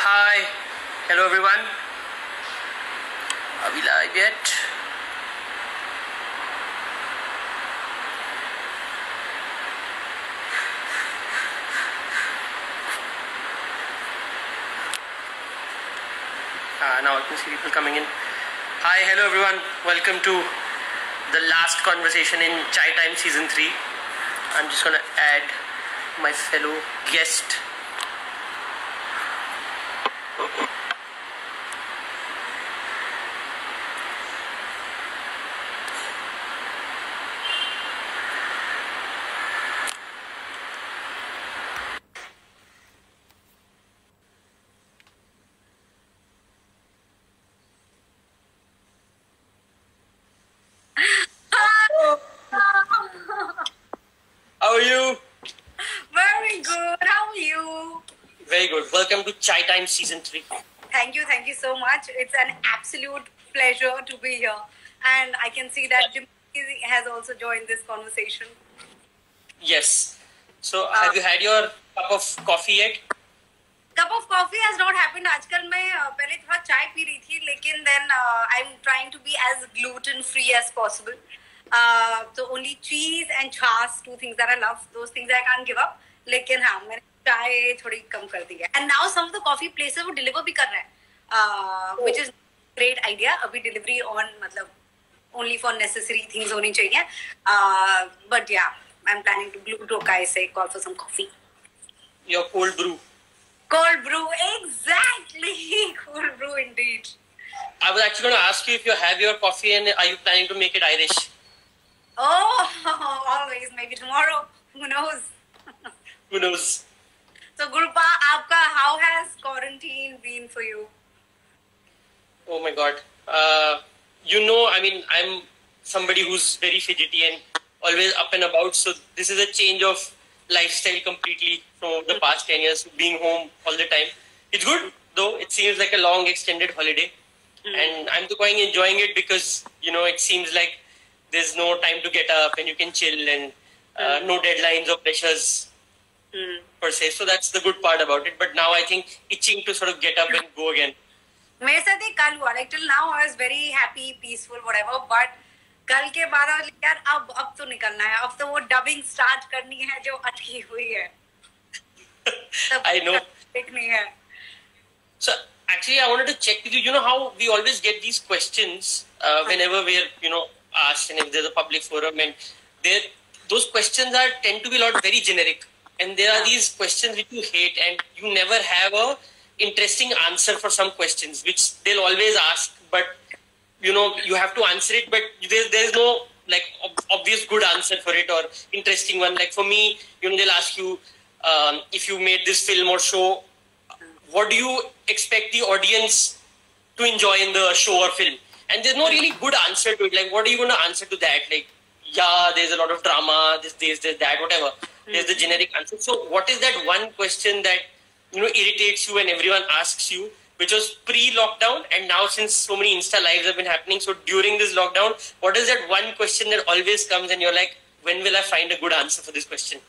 Hi, hello everyone. Are we live yet? Now I can see people coming in. Hi, hello everyone. Welcome to the last conversation in Chai Time Season 3. I'm just gonna add my fellow guest. How are you? Very good. How are you? Very good. Welcome to Chai Time Season 3. Thank you so much. It's an absolute pleasure to be here. And I can see that Jim has also joined this conversation. Yes. So, have you had your cup of coffee yet? Cup of coffee has not happened. आजकल मैं पहले थोड़ा चाय P रही थी, लेकिन then I'm trying to be as gluten free as possible. So only cheese and chas, two things that I love. Those things I can't give up. लेकिन हाँ, मैंने चाय थोड़ी कम कर दी है. And now some of the coffee places वो deliver भी कर रहे हैं, which is great idea. अभी delivery on मतलब only for necessary things होनी चाहिए. But yeah, I'm planning to glue to Kai say call for some coffee. Your cold brew. Cold brew, exactly. Cold brew indeed. I was actually going to ask you if you have your coffee and are you planning to make it Irish? Oh, always. Maybe tomorrow. Who knows? Who knows? So, Gurupa, aapka, how has quarantine been for you? Oh my God. I mean, I'm somebody who's very fidgety and always up and about. So this is a change of lifestyle completely from the past 10 years, being home all the time. It's good, though. It seems like a long extended holiday. And I'm quite enjoying it because, it seems like there's no time to get up and you can chill and no deadlines or pressures per se. So that's the good part about it. But now I think itching to sort of get up and go again. मेरे साथ एक कल हुआ, like till now I was very happy, peaceful, whatever. But कल के बाद यार अब तो निकलना है, अब तो वो डबिंग स्टार्ट करनी है जो अटकी हुई है. I know. नहीं है. So actually, I wanted to check with you. You know how we always get these questions whenever we're asked, and if there's a public forum, and those questions tend to be very generic, and there are these questions which you hate, and you never have a interesting answer for some questions which they'll always ask, but you have to answer it, but there's no obvious good answer for it or interesting one. Like for me, they'll ask you if you made this film or show, what do you expect the audience to enjoy in the show or film? And there's no really good answer to it. Like, what are you going to answer to that? Like, yeah, there's a lot of drama, this, that, whatever. There's the generic answer. So what is that one question that irritates you and everyone asks you, which was pre-lockdown, and now since so many Insta lives have been happening, so during this lockdown, what is that one question that always comes and you're like, when will I find a good answer for this question?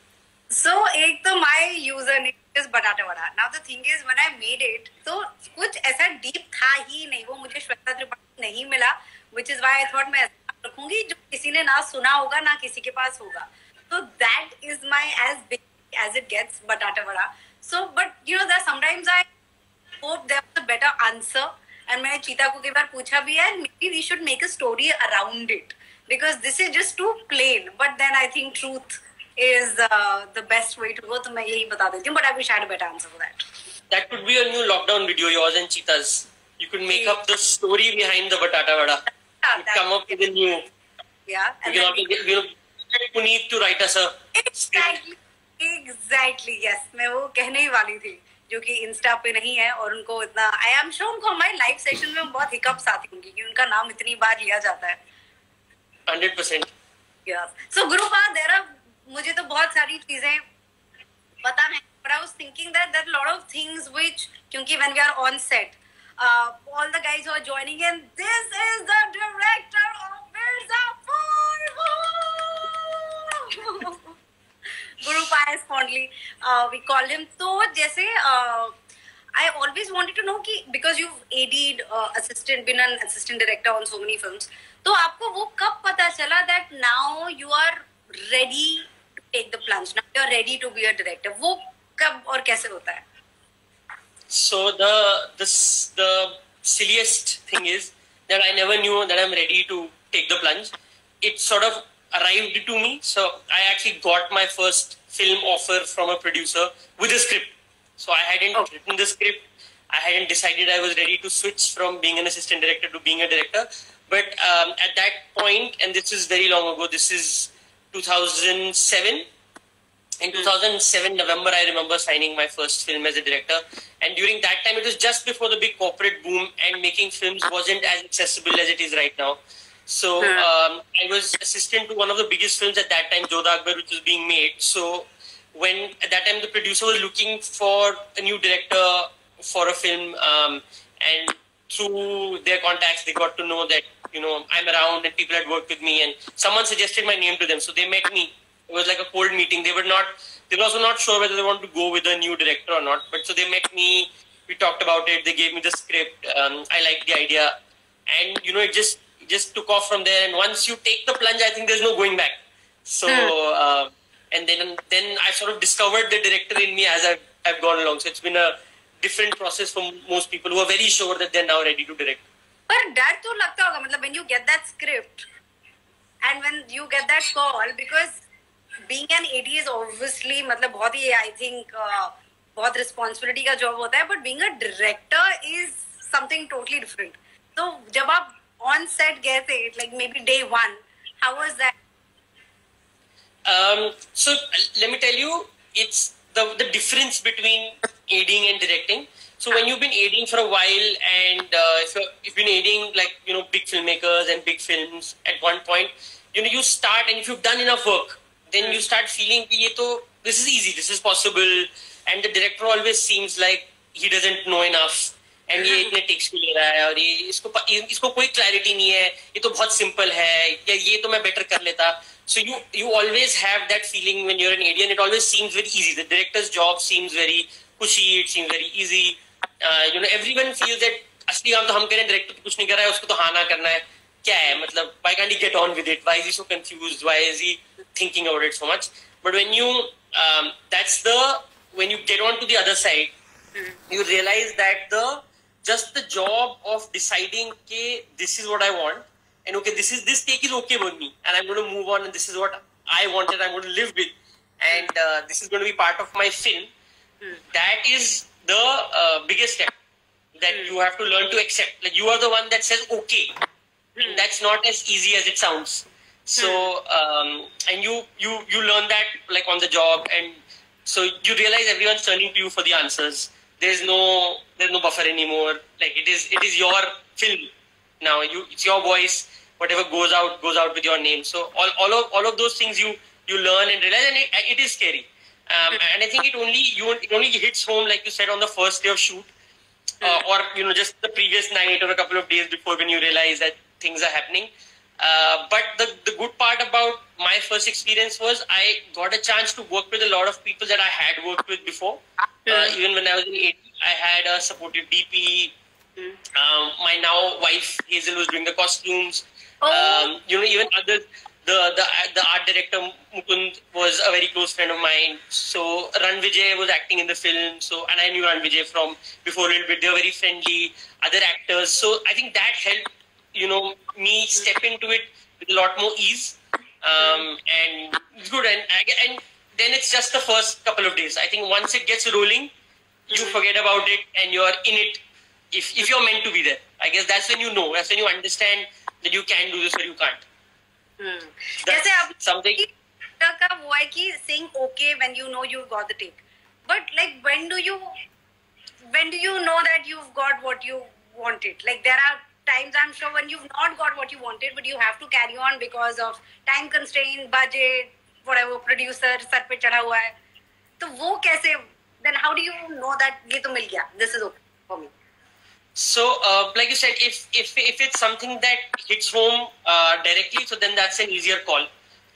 So, एक तो my username is Batata Vada. Now the thing is, when I made it, तो कुछ ऐसा deep था ही नहीं, वो मुझे श्वेता त्रिपाठी नहीं मिला, which is why I thought मैं ऐसा रखूंगी जो किसी ने ना सुना होगा ना किसी के पास होगा. So that is my as big as it gets, Batata Vada. So, but that sometimes I hope there was a better answer, and मैंने चीता को कई बार पूछा भी है, and maybe we should make a story around it because this is just too plain. But then I think truth is the best way to go. तो मैं यही बता देती हूँ, but I wish I had a better answer for that. That could be a new lockdown video, yours and Cheetah's. You could make up the story behind the Batata Vada. Come up with a new. Yeah. And you can also get Puneet to write us a. Exactly. Yes. मैं वो कहने ही वाली थी, जो कि Insta पे नहीं है और उनको इतना. I am sure उनको हमारे लाइव सेशन में बहुत हिकअप्स आती होंगी कि उनका नाम इतनी बार लिया जाता है. 100%. Yes. So Gurupa, there are मुझे तो बहुत सारी चीजें पता नहीं, but I was thinking that there are a lot of things which, क्योंकि when we are on set, all the guys who are joining in, this is the director of Mirzapur. Gurupa is fondly we call him. तो जैसे I always wanted to know कि because you've AD'd, been an assistant director on so many films, तो आपको वो कब पता चला that now you are ready to take the plunge, now you are ready to be a director? वो कब और कैसे होता है? So the silliest thing is that I never knew that I'm ready to take the plunge. It sort of arrived to me. So I actually got my first film offer from a producer with a script. So I hadn't written the script. I hadn't decided I was ready to switch from being an assistant director to being a director. But at that point, and this is very long ago, this is 2007. In 2007 November, I remember signing my first film as a director. And during that time, it was just before the big corporate boom, and making films wasn't as accessible as it is right now. So I was assistant to one of the biggest films at that time, Jodha Akbar, which was being made. So when at that time the producer was looking for a new director for a film, and through their contacts, they got to know that, you know, I'm around and people had worked with me, and someone suggested my name to them. So they met me. It was like a cold meeting. They were also not sure whether they wanted to go with a new director or not. But so they met me. We talked about it. They gave me the script. I liked the idea, and you know, it just took off from there. And once you take the plunge, I think there's no going back. So and then I sort of discovered the director in me as I've gone along. So it's been a different process for most people who are very sure that they're now ready to direct. पर डर तो लगता होगा, मतलब when you get that script and when you get that call, because being an AD is obviously, मतलब बहुत ही, I think बहुत responsibility का job होता है, but being a director is something totally different. तो जब आप on set गए थे, like maybe day one, how was that? So let me tell you, it's the difference between ADing and directing. So when you've been ADing for a while, and if you've been ADing, like, you know, big filmmakers and big films, at one point, you know, you start, and if you've done enough work, then you start feeling this is easy, this is possible, and the director always seems like he doesn't know enough, and ये इतने takes ले रहा है, और ये इसको कोई clarity नहीं है, ये तो बहुत सिंपल है, या ये तो मैं बेटर कर लेता. So you always have that feeling when you're an AD, and it always seems very easy. The director's job seems very cushy, it seems very easy. You know, everyone feels that असली काम तो हम करें, director तो कुछ नहीं कर रहा है, उसको तो हाँ ना करना है. क्या है मतलब? Why can't he get on with it? Why is he so confused? Why is he thinking about it so much? But when you when you get on to the other side, you realize that just the job of deciding, okay, this is what I want, and okay, this take is okay with me, and I'm going to move on, and this is what I wanted, I'm going to live with, and this is going to be part of my film. That is the biggest step that you have to learn to accept. Like, you are the one that says okay. That's not as easy as it sounds. So and you learn that, like, on the job, and so you realize everyone's turning to you for the answers. There's no buffer anymore. Like, it is your film now. It's your voice. Whatever goes out with your name. So all of those things you learn and realize, and it is scary. And I think it only hits home, like you said, on the first day of shoot, or, you know, just the previous night or a couple of days before, when you realize that things are happening. But the good part about my first experience was I got a chance to work with a lot of people that I had worked with before. Even when I was in AD, I had a supportive DP. My now wife Hazel was doing the costumes. You know, even others. The art director Mukund was a very close friend of mine. So Ran Vijay was acting in the film. And I knew Ran Vijay from before a little bit. They were very friendly. Other actors. So I think that helped, you know, me step into it with a lot more ease. And it's good. And then it's just the first couple of days. I think once it gets rolling, you forget about it and you're in it. If you're meant to be there, I guess that's when you know. That's when you understand that you can do this or you can't. जैसे आप something का वो है कि saying okay when you know you got the take, but like when do you know that you've got what you wanted? Like, there are times, I'm sure, when you've not got what you wanted, but you have to carry on because of time constraint, budget, whatever, producer sir पे चढ़ा हुआ है, तो वो कैसे? Then how do you know that ये तो मिल गया, this is okay for me? So, like you said, if it's something that hits home directly, so then that's an easier call.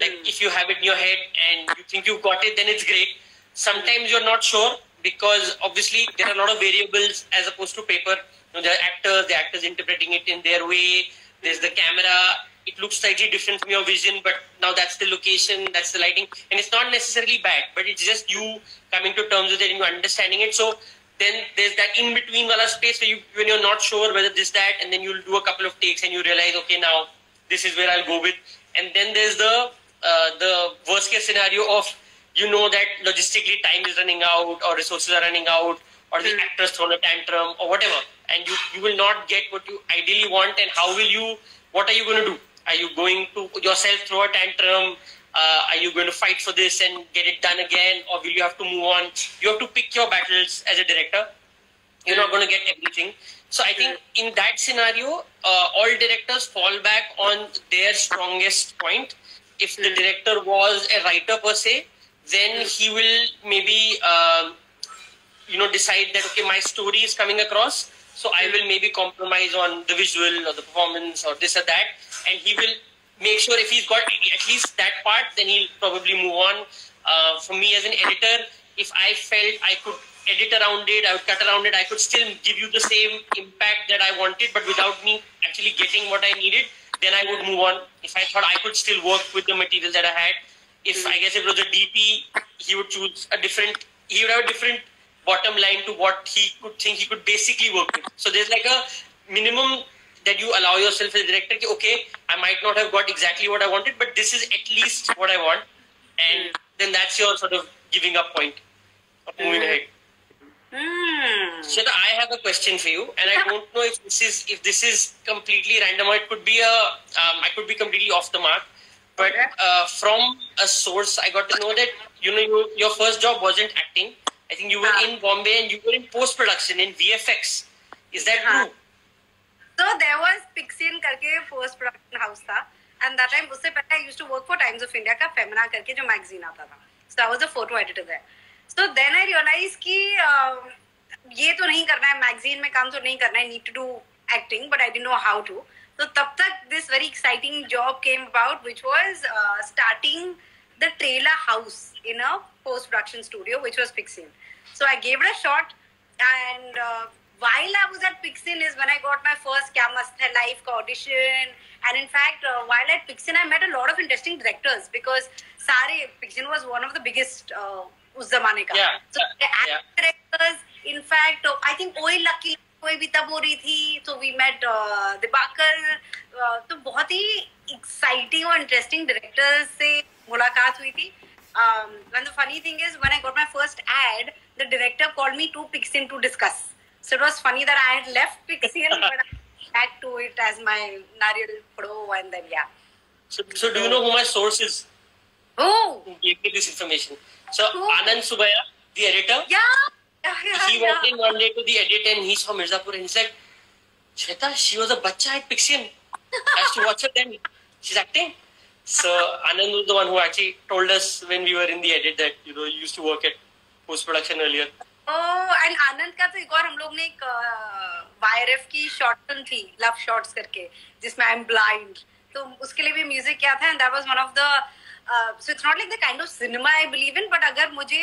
Like, if you have it in your head and you think you've got it, then it's great. Sometimes you're not sure, because obviously there are a lot of variables as opposed to paper. The actors interpreting it in their way. There's the camera. It looks slightly different from your vision, but now that's the location, that's the lighting, and it's not necessarily bad, but it's just you coming to terms with it and you understanding it. So then there's that in between wala space where when you're not sure whether this, that, and then you'll do a couple of takes and you realize, okay, now this is where I'll go with. And then there's the worst case scenario of, that logistically time is running out or resources are running out or the actors throw a tantrum or whatever, and you will not get what you ideally want. And what are you going to do? Are you going to yourself throw a tantrum? Are you going to fight for this and get it done again, or will you have to move on? You have to pick your battles as a director. You're not going to get everything. So I think in that scenario, all directors fall back on their strongest point. If the director was a writer per se, then he will maybe, decide that, okay, my story is coming across, so I will maybe compromise on the visual or the performance or this or that. And he will make sure if he's got at least that part, then he'll probably move on. For me as an editor, if I felt I could edit around it, I would cut around it, I could still give you the same impact that I wanted, but without me actually getting what I needed, then I would move on. If I thought I could still work with the material that I had, if I guess it was a DP, he would choose he would have a different bottom line to what he could think he could basically work with. So there's like a minimum that you allow yourself as a director, okay, I might not have got exactly what I wanted, but this is at least what I want. And then that's your sort of giving up point of moving ahead. Shweta, I have a question for you, and I don't know if this is completely random or it could be I could be completely off the mark. But from a source, I got to know that your first job wasn't acting. I think you were in Bombay and you were in post-production in VFX. Is that true? So there was Pixin करके post-production house था, and that time उससे पहले I used to work for Times of India का Femina करके जो magazine आता था. So I was a photo editor there. So then I realized कि ये तो नहीं करना है, magazine में काम तो नहीं करना है, need to do acting, but I didn't know how to. So तब तक this very exciting job came about, which was starting the trailer house in a post-production studio, which was Pixin. So I gave it a shot, and while I was at Pixin is when I got my first Kya Mast Hai live audition. And in fact, while at Pixin, I met a lot of interesting directors because Pixin was one of the biggest उस ज़माने का. So directors, in fact, I think Oi Lucky कोई भी तब हो रही थी. So we met Dibakar. तो बहुत ही exciting और interesting directors से मुलाकात हुई थी. And the funny thing is, when I got my first ad, the director called me to Pixin to discuss. So it was funny that I had left Pixin, but I back to it as my Nariyal Pro, and then So do you know who my source is? Who gave me this information? So Anand Subaya, the editor. He walked in one day to the edit and he saw Mirzapur and he's like, Shweta, she was a bacha at Pixin. I used to watch her then. She's acting. So Anand was the one who actually told us when we were in the edit that you used to work at post production earlier. Oh, and Anand का तो एक और हम लोग ने एक YRF की short film थी, Love Shots करके, जिसमें I'm blind. तो उसके लिए भी music किया था, and that was one of the so it's not like the kind of cinema I believe in, but अगर मुझे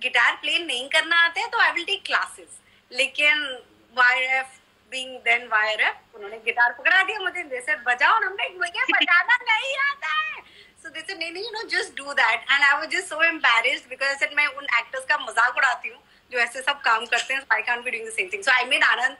गिटार प्ले नहीं करना आता है तो I will take classes. लेकिन YRF being then YRF, उन्होंने गिटार पकड़ा दिया मुझे, they said बजाओ, और हमने मुझे बजाना नहीं आता है. So they said नहीं, just do that. And I was just so embarrassed because I said मैं उन actors का मजाक उड़ाती हूँ जो ऐसे सब काम करते हैं, so I can't be doing the same thing. So I made Anand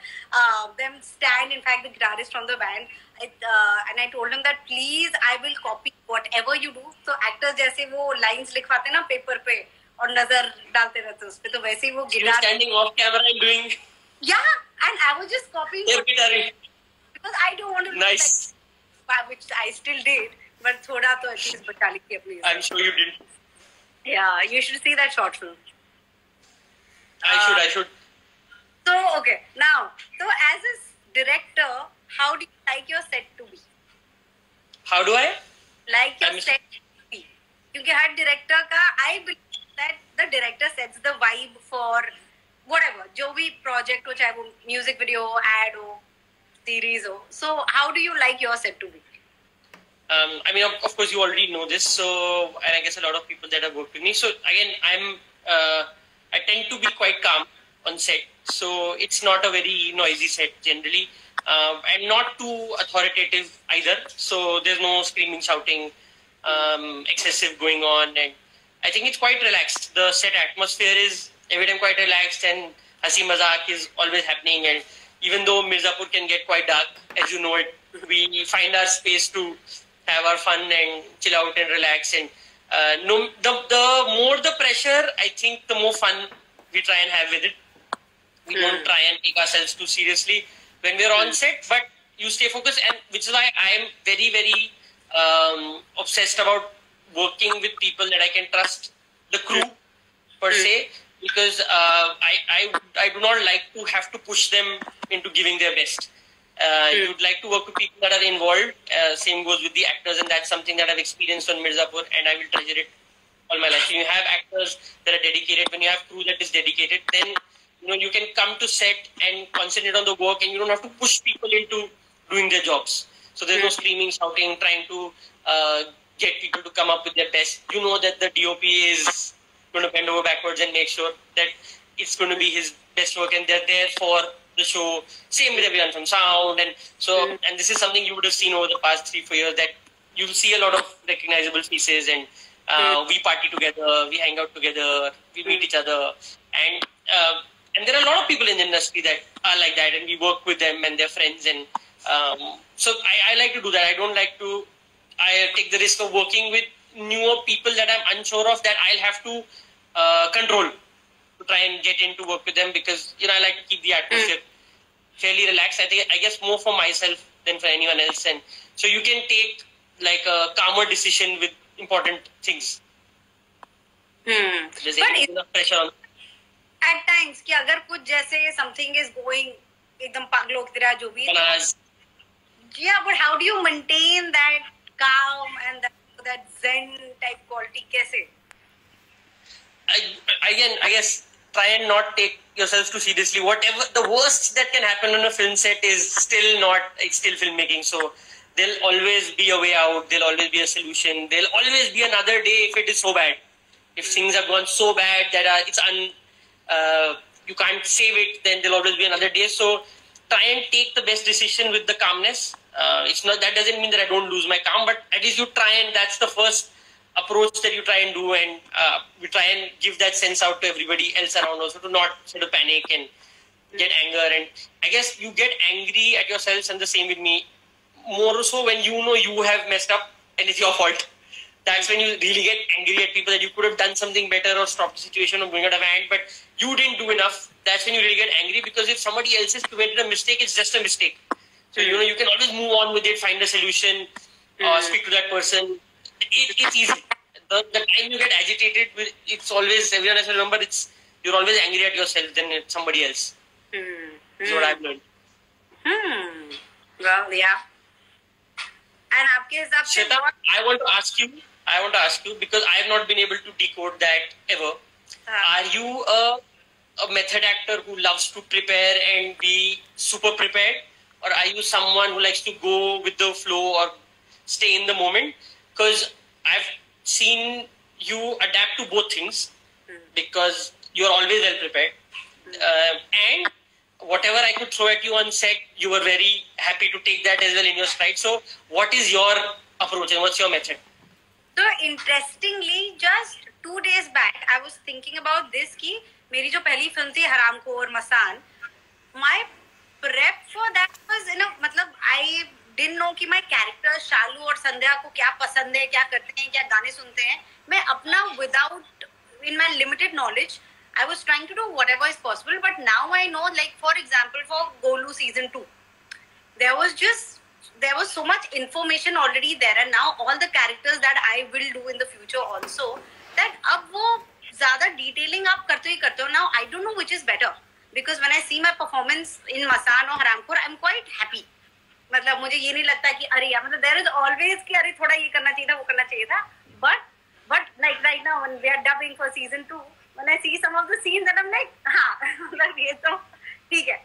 them stand, in fact the guitarist from the band, and I told him that please I will copy whatever you do. So actors जैसे वो lines लिखवाते ना paper पे और नजर डालते रहते उस पे, तो वैसे ही वो guitar standing off camera and doing and I was just copying because I don't want to nice like, which I still did, but थोड़ा तो at least बचा ली थी अपनी. I'm sure you did. Yeah, you should see that short film. I should. So okay, now so as a director, how do you like your set to be? How do I like your set to be? क्योंकि हर director का I believe that the director sets the vibe for whatever जो भी project हो, चाहे वो music video हो, ad हो, series हो. So how do you like your set to be? I mean, of course, you already know this. So, and I guess a lot of people that have worked with me. So again, I tend to be quite calm on set, so it's not a very noisy set generally, and not too authoritative either. So there's no screaming, shouting, excessive going on, and I think it's quite relaxed. The set atmosphere is every time quite relaxed, and Hasi Mazak is always happening. And even though Mirzapur can get quite dark, as you know it, we find our space to have our fun and chill out and relax. And the more the pressure, I think the more fun we try and have with it. We don't try and take ourselves too seriously when we're on set, but you stay focused, and which is why I am very, very obsessed about working with people that I can trust, the crew per se, because I do not like to have to push them into giving their best. You'd like to work with people that are involved. Same goes with the actors, and that's something that I've experienced on Mirzapur, and I will treasure it all my life. When you have actors that are dedicated, when you have crew that is dedicated, then you can come to set and concentrate on the work, and you don't have to push people into doing their jobs. So there's no screaming, shouting, trying to get people to come up with their best. You know that the DOP is going to bend over backwards and make sure that it's going to be his best work, and they're there for the show. Same with everyone from sound, and so and this is something you would have seen over the past 3-4 years, that you'll see a lot of recognizable faces, and we party together, we hang out together, we meet each other, and there are a lot of people in the industry that are like that, and we work with them and they're friends, and so I like to do that. I don't like to take the risk of working with newer people that I'm unsure of, that I'll have to control to try and get in to work with them, because I like to keep the atmosphere fairly relaxed. I guess more for myself than for anyone else, and so you can take like a calmer decision with important things. There's enough pressure on. At times कि अगर कुछ जैसे something is going एकदम पागलों की तरह जो भी yeah, but how do you maintain that calm and that zen type quality? कैसे? I guess try and not take yourselves too seriously. Whatever the worst that can happen on a film set is it's still filmmaking. So there'll always be a way out. There'll always be a solution. There'll always be another day if it is so bad. If things have gone so bad that you can't save it, then there'll always be another day. So try and take the best decision with the calmness. That doesn't mean that I don't lose my calm, but at least you try, and that's the first approach that you try and do, and we try and give that sense out to everybody else around also, to not sort of panic and get anger. And I guess you get angry at yourselves, and the same with me, more so when you have messed up and it's your fault. That's when you really get angry at people, that you could have done something better or stopped the situation or going out of hand, but you didn't do enough. That's when you really get angry, because if somebody else has committed a mistake, it's just a mistake. So, you can always move on with it, find a solution, speak to that person. It's easy. The time you get agitated, it's always, everyone has to remember, you're always angry at yourself than at somebody else. That's what I've learned. Well, yeah. And आपके हिसाब से Shweta, I want to ask you, because I have not been able to decode that ever. Are you a method actor who loves to prepare and be super prepared? Or are you someone who likes to go with the flow or stay in the moment? Because I've seen you adapt to both things, because you're always well prepared. And whatever I could throw at you on set, you were very happy to take that as well in your stride. So what is your approach and what's your method? So interestingly, just 2 days back, I was thinking about this कि मेरी जो पहली film थी हरामखोर मसान, my prep for that was मतलब I didn't know कि my character शालू और संध्या को क्या पसंद है, क्या करते हैं, क्या गाने सुनते हैं. मैं अपना in my limited knowledge, I was trying to do whatever is possible, but now I know, like for example, for Golu season 2, there was so much information already there, and now all the characters that I will do in the future also, that अब वो ज़्यादा detailing आप करते ही करते हो. Now I don't know which is better, because when I see my performance in Masaan or हरामखोर, I'm quite happy. मतलब मुझे ये नहीं लगता कि अरे यार, मतलब there is always कि अरे थोड़ा ये करना चाहिए था, वो करना चाहिए था. But like right now when we are dubbing for season 2, when I see some of the scenes, and I'm like, हाँ, मतलब ये तो ठीक है.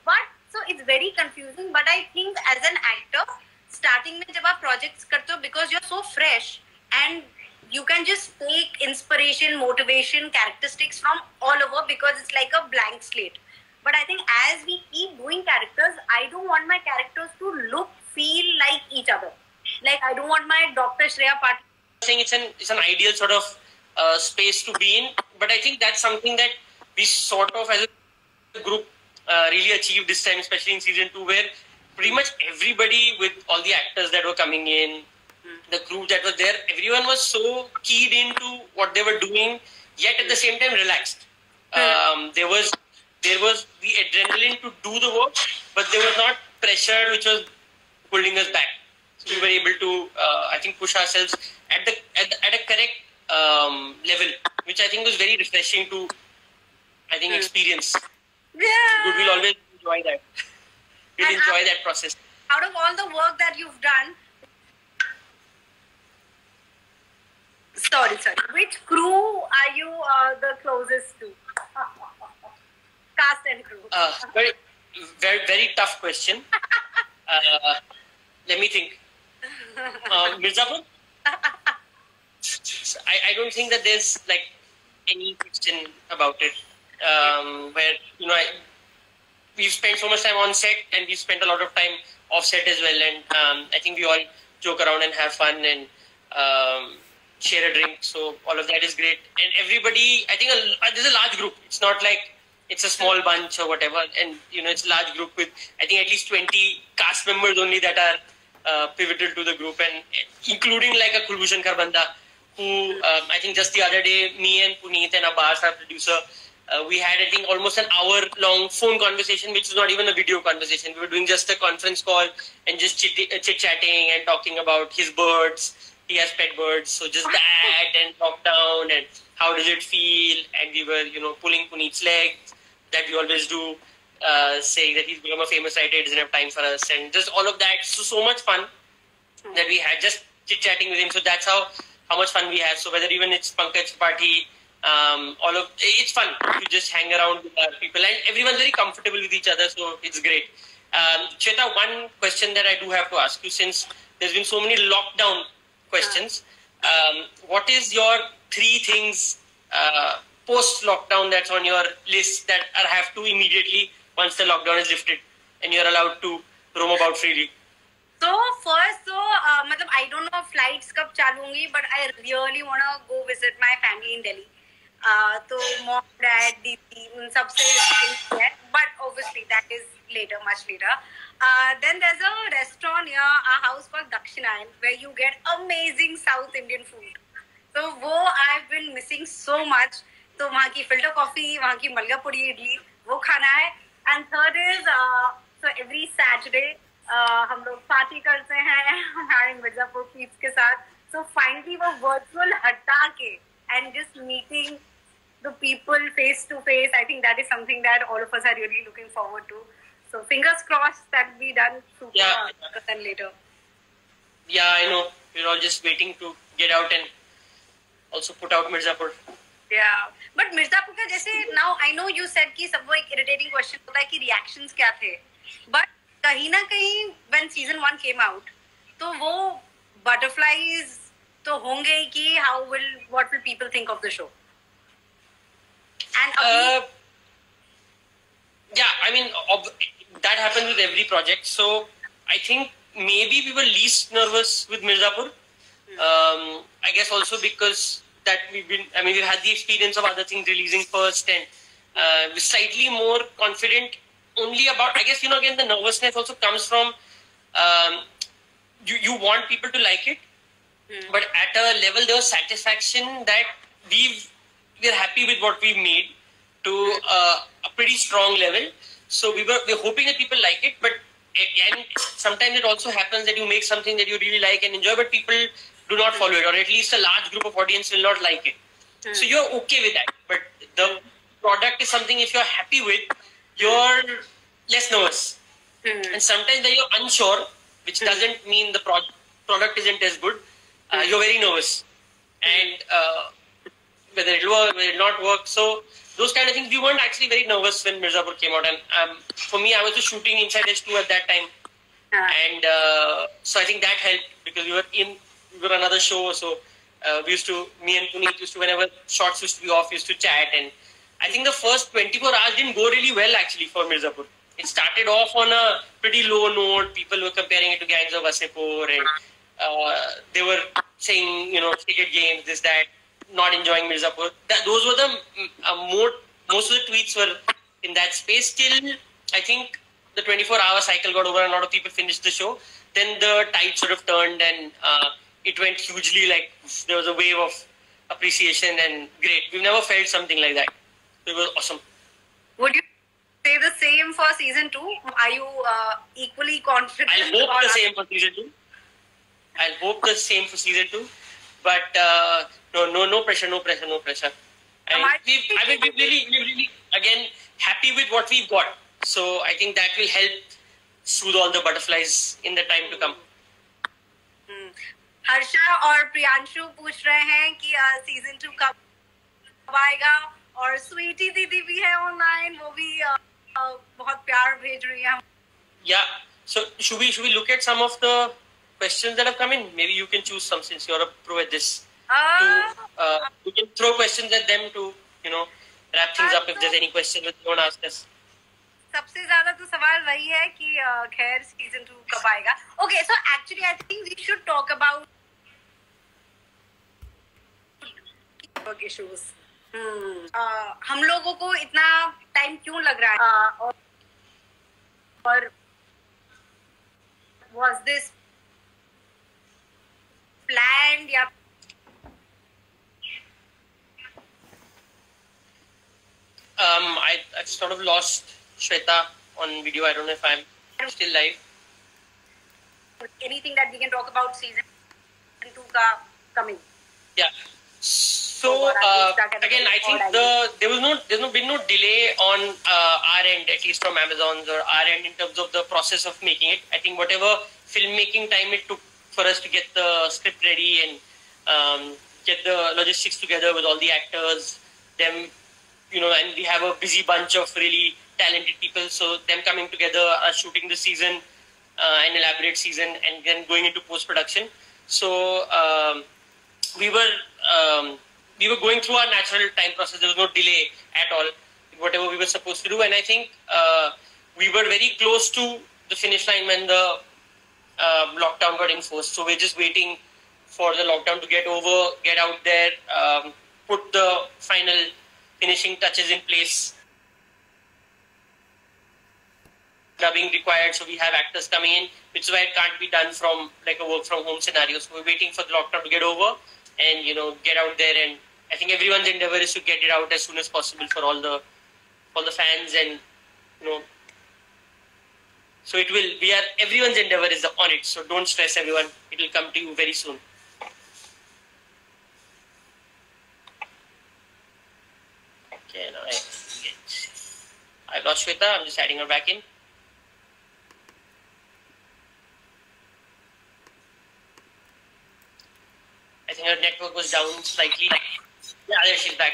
But so it's very confusing. But I think as an actor, starting में जब आप projects करते हो, because you're so fresh and you can just take inspiration, motivation, characteristics from all over because it's like a blank slate. But I think as we keep doing characters, I don't want my characters to look, feel like each other. Like I don't want my Dr. Shreya Patil. Saying it's an ideal sort of space to be in, but I think that's something that we sort of as a group really achieved this time, especially in season 2, where pretty much everybody with all the actors that were coming in, the crew that was there, everyone was so keyed into what they were doing, yet at the same time relaxed. There was the adrenaline to do the work, but there was not pressure which was pulling us back. So we were able to, I think, push ourselves at a correct level, which I think was very refreshing to, I think, experience. Yeah. We'll always enjoy that. We'll enjoy that process. Out of all the work that you've done, sorry, which crew are you the closest to? Cast and crew. Very tough question. Let me think. Mirzapur? I don't think that there's like any question about it. Where we've spent so much time on set and we've spent a lot of time off set as well, and I think we all joke around and have fun and share a drink. So all of that is great, and everybody. I think there's a large group. It's not like it's a small bunch or whatever, and it's a large group with I think at least 20 cast members only that are pivotal to the group, and including like a Kulbhushan Kharbanda, who I think just the other day, me and Puneet and Abbas, our producer, we had I think almost an hour-long phone conversation, which was not even a video conversation. We were doing just a conference call and just chit-chatting and talking about his birds. He has pet birds, so just that and lockdown and how does it feel, and we were pulling Puneet's legs that we always do, saying that he's become a famous writer, he doesn't have time for us, and just all of that. So much fun that we had just chit-chatting with him. So that's how much fun we have. So whether even it's Pankaj Tripathi, it's fun to just hang around with people, and everyone's very comfortable with each other, so it's great. Shweta, one question that I do have to ask you, since there's been so many lockdown questions, what is your 3 things post-lockdown that's on your list that have to immediately, once the lockdown is lifted and you're allowed to roam about freely? So first, I don't know flights कब चालू होंगी, but I really want to go visit my family in Delhi. So mom, dad, didi, उन सबसे yet, but obviously that is later, much later. Then there's a restaurant near our house called Dakshinayan where you get amazing South Indian food. So वो I've been missing so much. तो वहाँ की filter coffee, वहाँ की मलगापुरी इडली, वो खाना है. And third is so every Saturday हम लोग पार्टी करते हैं हमारे मिर्जापुर पीप्स के साथ. So finally वो virtual हटा के and just meeting the people face to face, I think that is something that all of us are really looking forward to. So fingers crossed that will be done sooner than later. Yeah, I know. We're all just waiting to get out and also put out Mirzapur. Yeah, but Mirzapur का जैसे now I know you said कि सबको एक irritating question होता है कि reactions क्या थे, but कहीं ना कहीं when season 1 came out, तो वो butterflies तो होंगे ही कि what will people think of the show? And yeah, I mean that happens with every project. So I think maybe we were least nervous with Mirzapur. I guess also because that we've had the experience of other things releasing first, and we're slightly more confident only about, I guess, again, the nervousness also comes from you want people to like it, but at a level there was satisfaction that we're happy with what we've made to a pretty strong level. So we're hoping that people like it, but again, sometimes it also happens that you make something that you really like and enjoy, but people do not follow it, or at least a large group of audience will not like it. So you're okay with that, but the product is something, if you're happy with, you're less nervous. And sometimes when you're unsure, which doesn't mean the product isn't as good, you're very nervous, and whether it'll work, whether it'll not work. So those kind of things, we weren't actually very nervous when Mirzapur came out, and for me, I was just shooting Inside Edge 2 at that time, and so I think that helped because we were another show, so Me and Puneet used to, whenever shots used to be off, used to chat. And I think the first 24 hours didn't go really well actually for Mirzapur. It started off on a pretty low note. People were comparing it to Gangs of Wasseypur, and they were saying, stated games, this, that, not enjoying Mirzapur. Those were the most of the tweets were in that space. Still, I think the 24-hour cycle got over and a lot of people finished the show. Then the tide sort of turned and it went hugely, like there was a wave of appreciation and great. We've never felt something like that. It was awesome. Would you say the same for season 2? Are you equally confident? I'll hope the same for season 2. But no pressure. And we're really, again, happy with what we've got. So I think that will help soothe all the butterflies in the time to come. Harsha और प्रियांशु पूछ रहे हैं कि season 2 कब आएगा, और स्वीटी दीदी भी है ऑनलाइन, वो भी बहुत प्यार भेज रही है. Yeah, so should we look at some of the questions that have come in? Maybe you can choose some since you're a pro at this. We can throw questions at them to wrap things up if there's any question that you want to ask us. सबसे ज्यादा तो सवाल वही है कि खैर season 2 कब आएगा. Okay, so actually I think we should talk about network issues. हम लोगों को इतना टाइम क्यों लग रहा है, और was this planned या I've sort of lost Shweta on video. I don't know if I'm still live. Anything that we can talk about season 2 ka coming? Yeah. So again, I think there's been no delay on our end, at least from Amazon's or our end, in terms of the process of making it. I think whatever filmmaking time it took for us to get the script ready and get the logistics together with all the actors, them, and we have a busy bunch of really talented people, so them coming together, shooting the season, an elaborate season, and then going into post-production. So we were going through our natural time process. There was no delay at all, whatever we were supposed to do. And I think we were very close to the finish line when the lockdown got enforced. So we're just waiting for the lockdown to get over, get out there, put the final finishing touches in place. Dubbing required, so we have actors coming in, which is why it can't be done from like a work from home scenario. So we're waiting for the lockdown to get over and get out there, and I think everyone's endeavor is to get it out as soon as possible for all the fans, and so everyone's endeavor is on it, so don't stress everyone, it will come to you very soon. Okay, now I lost Shweta. I'm just adding her back in. I think her network was down slightly. Yeah, there she's back.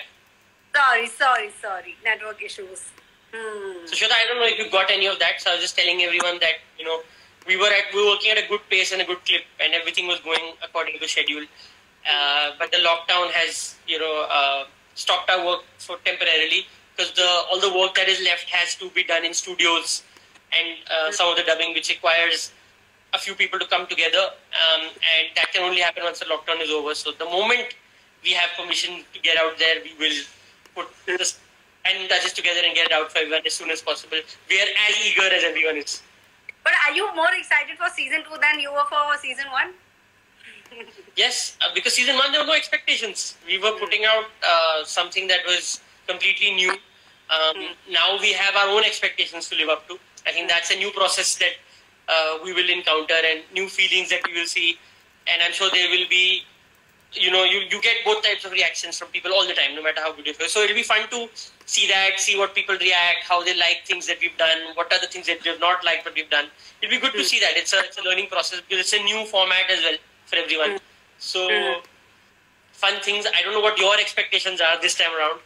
Sorry. Network issues. So Shweta, I don't know if you got any of that. So I was just telling everyone that we were working at a good pace and a good clip, and everything was going according to the schedule. But the lockdown has stopped our work for temporarily, because all the work that is left has to be done in studios, and some of the dubbing which requires a few people to come together, and that can only happen once the lockdown is over. So the moment we have permission to get out there, we will put the and touches together and get it out for everyone as soon as possible. We are as eager as everyone is. But are you more excited for season 2 than you were for season 1? Yes, because season 1 there were no expectations. We were putting out something that was completely new. Now we have our own expectations to live up to. I think that's a new process that we will encounter, and new feelings that we will see. And I'm sure there will be, you get both types of reactions from people all the time, no matter how good it is. So it'll be fun to see what people react, how they like things that we've done, what are the things that they've not liked what we've done. It'll be good to see that. It's a learning process, because it's a new format as well for everyone. So fun things. I don't know what your expectations are this time around.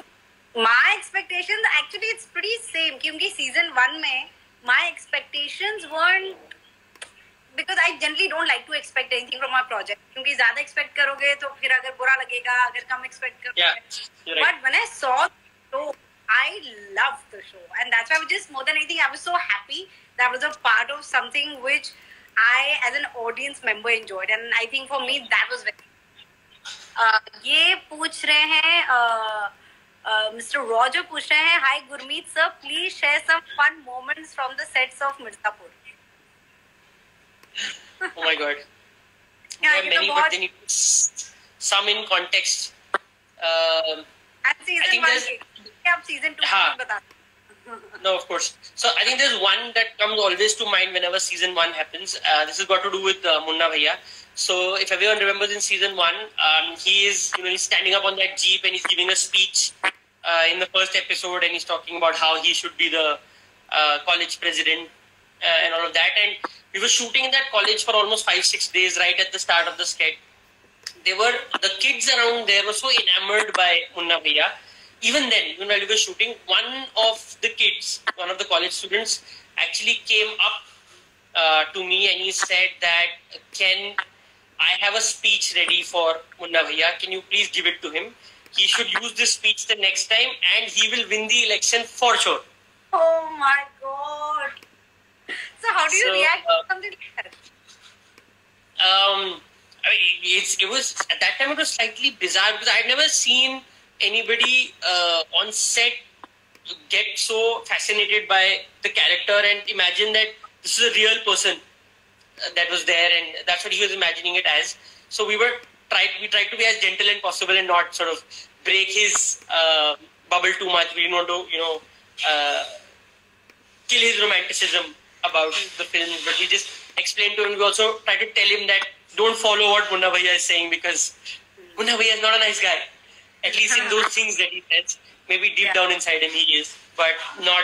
My expectations, actually it's pretty same, because season 1 mein my expectations weren't because I generally don't like to expect anything from our project. क्योंकि ज़्यादा expect करोगे तो फिर अगर बुरा लगेगा, अगर कम expect करोगे. Yeah, right. But when I saw the show, I loved the show, and that's why I was just more than anything, I was so happy that I was a part of something which I, as an audience member, enjoyed, and I think for me that was very. ये पूछ रहे हैं. Mr. Roger पूछ रहे हैं, Hi Gurmeet sir, please share some fun moments from the sets of Mirzapur. Oh my God. Yeah, there are many, but they need some in context. And season 1 आप season 2 बता. No, of course. So I think there's one that comes always to mind whenever season 1 happens. This has got to do with Munna Bhaiya. So if everyone remembers in season 1, he is, he's standing up on that jeep and he's giving a speech in the first episode, and he's talking about how he should be the college president and all of that. And we were shooting in that college for almost 5-6 days right at the start of the sketch. The kids around there were so enamored by Munna Bhaiya. Even then, while we were shooting, one of the kids, one of the college students, actually came up to me and he said that, Ken, I have a speech ready for Munna Bhaiya. Can you please give it to him? He should use this speech the next time and he will win the election for sure. Oh my God. So how do you react to something like that? It was, at that time it was slightly bizarre because I'd never seen anybody on set get so fascinated by the character and imagine that this is a real person that was there, and that's what he was imagining it as. So we tried to be as gentle as possible and not sort of break his bubble too much. We didn't want to, kill his romanticism about the film, but we just explained to him. We also tried to tell him that don't follow what Munna Bhaiya is saying, because Munna Bhaiya is not a nice guy. At least in those things that he says. Maybe deep down inside him he is, but not.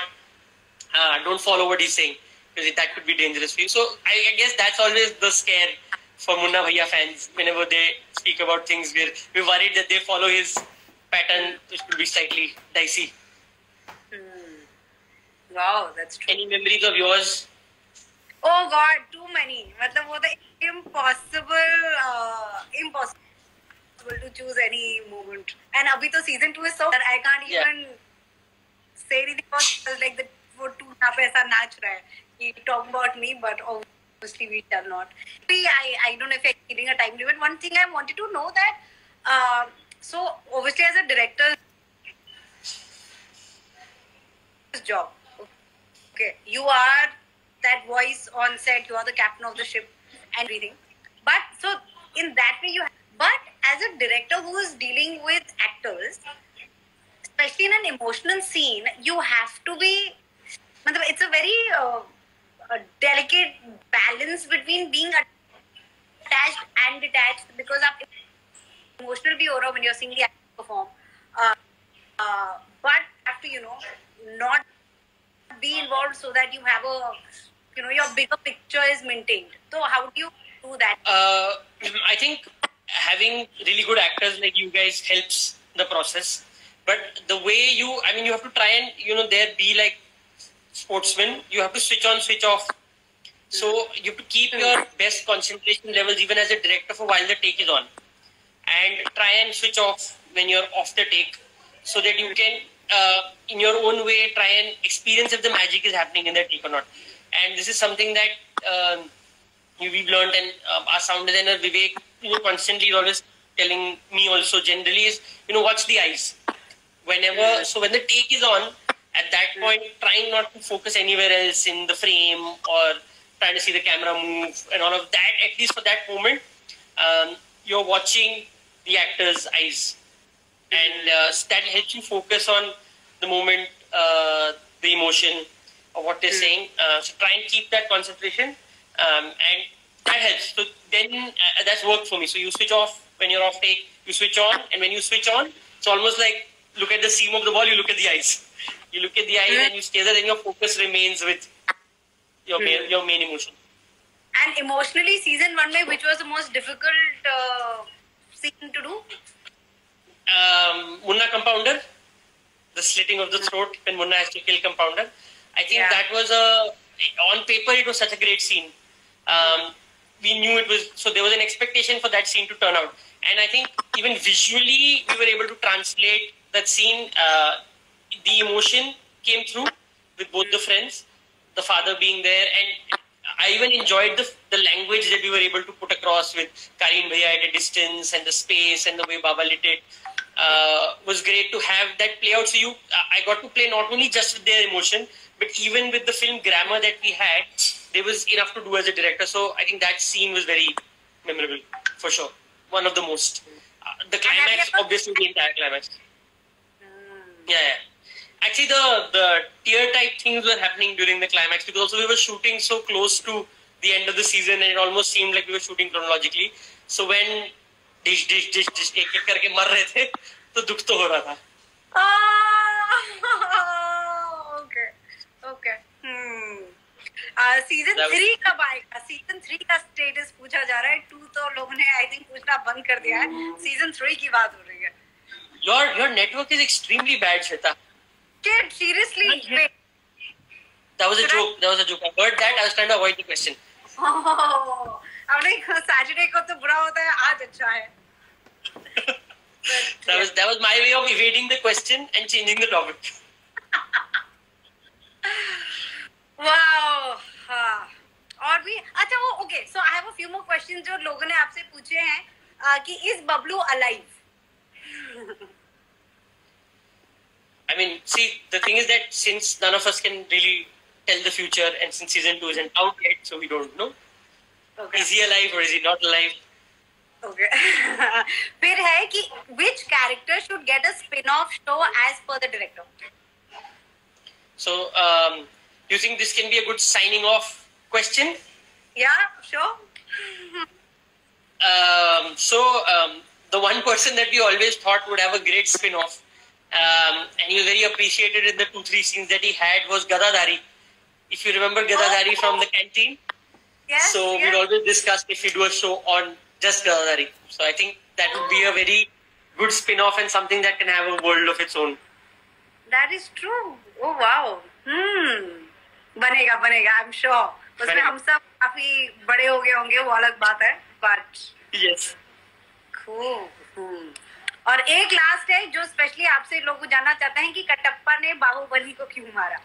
Don't follow what he's saying, because that could be dangerous for you. So I guess that's always the scare for Munna Bhaiya fans. Whenever they speak about things, we're worried that they follow his pattern, which could be slightly dicey. Wow, that's true. Any memories of yours? Oh God, too many. मतलब वो तो impossible to choose any moment. And अभी तो season 2 is so that I can't even say anything about it. Like the वो 2 यहाँ पे ऐसा नाच रहा है. He talk about me, but obviously we shall not. I don't know if I'm giving a time limit. One thing I wanted to know that so obviously as a director's job, okay, you are that voice on set, you are the captain of the ship and everything. But so in that way but as a director who is dealing with actors, especially in an emotional scene, you have to be, it's a very a delicate balance between being attached and detached, because आप emotional भी हो रहा हो when you're seeing the actor perform, but have to not be involved so that you have your bigger picture is maintained. So how do you do that? I think having really good actors like you guys helps the process, but the way you have to try and there be like sportsmen. You have to switch on, switch off. So you have to keep your best concentration levels even as a director for while the take is on, and try and switch off when you're off the take, so that you can in your own way try and experience if the magic is happening in the take or not. And this is something that we've learned, and our sound designer Vivek constantly is always telling me also generally is watch the eyes whenever. So when the take is on, at that point trying not to focus anywhere else in the frame or trying to see the camera move and all of that. At least for that moment, you're watching the actor's eyes, and that helps you focus on the moment, the emotion of what they're saying. So try and keep that concentration, and that helps. So then that's worked for me. So you switch off when you're off take, you switch on, and when you switch on, it's almost like look at the seam of the ball, you look at the eyes. You look at the eyes and you stay there, and your focus remains with your main emotion. And emotionally, season 1 which was the most difficult scene to do? Munna Compounder, the slitting of the throat when Munna has to kill Compounder. I think that was on paper it was such a great scene. we knew it was, so there was an expectation for that scene to turn out. And I think even visually, we were able to translate that scene. The emotion came through with both the friends, the father being there, and I even enjoyed the language that we were able to put across with Karim Bhaiya at a distance, and the space and the way Baba lit it. Was great to have that play out. So I got to play not only just with their emotion, but even with the film grammar that we had, there was enough to do as a director. So I think that scene was very memorable, for sure. One of the most. The climax, obviously, the entire climax. Yeah. Actually, the tear type things were happening during the climax because also we were shooting so close to the end of the season, and it almost seemed like we were shooting chronologically. So when dish एक एक करके मर रहे थे तो दुख तो हो रहा था. ओके. सीजन 3 कब आएगा? सीजन 3 का स्टेटस पूछा जा रहा है. 2 तो लोगों ने आई थिंक पूछना बंद कर दिया है. सीजन 3 की बात हो रही है. Your network is extremely bad, Shweta. Shit, seriously. Wait. That was a joke. I heard that. I was trying to avoid the question. अब नहीं, सैटरडे को तो बुरा होता है, आज अच्छा है. That was my way of evading the question and changing the topic. Wow. और भी अच्छा वो okay. So I have a few more questions जो लोगों ने आपसे पूछे हैं कि is Bablu alive? I mean, see, the thing is that since none of us can really tell the future, and since season 2 isn't out yet, so we don't know. Okay. Is he alive or is he not alive? Okay. फिर है कि which character should get a spin-off show as per the director? So, you think this can be a good signing off question? Yeah, sure. The one person that we always thought would have a great spin-off, and he was very appreciated in the 2-3 scenes that he had, was Gadadhari. If you remember Gadadhari from the canteen. Yes, so we'd always discuss if we do a show on just Gadadhari. So I think that would be a very good spin-off and something that can have a world of its own. That is true. Oh wow. बनेगा. I'm sure. उसमें हम सब काफी बड़े हो गए होंगे, वो अलग बात है. But yes. Cool. और एक लास्ट है जो स्पेशली आपसे लोग जानना चाहते हैं कि कटप्पा ने बाहुबली को क्यों मारा.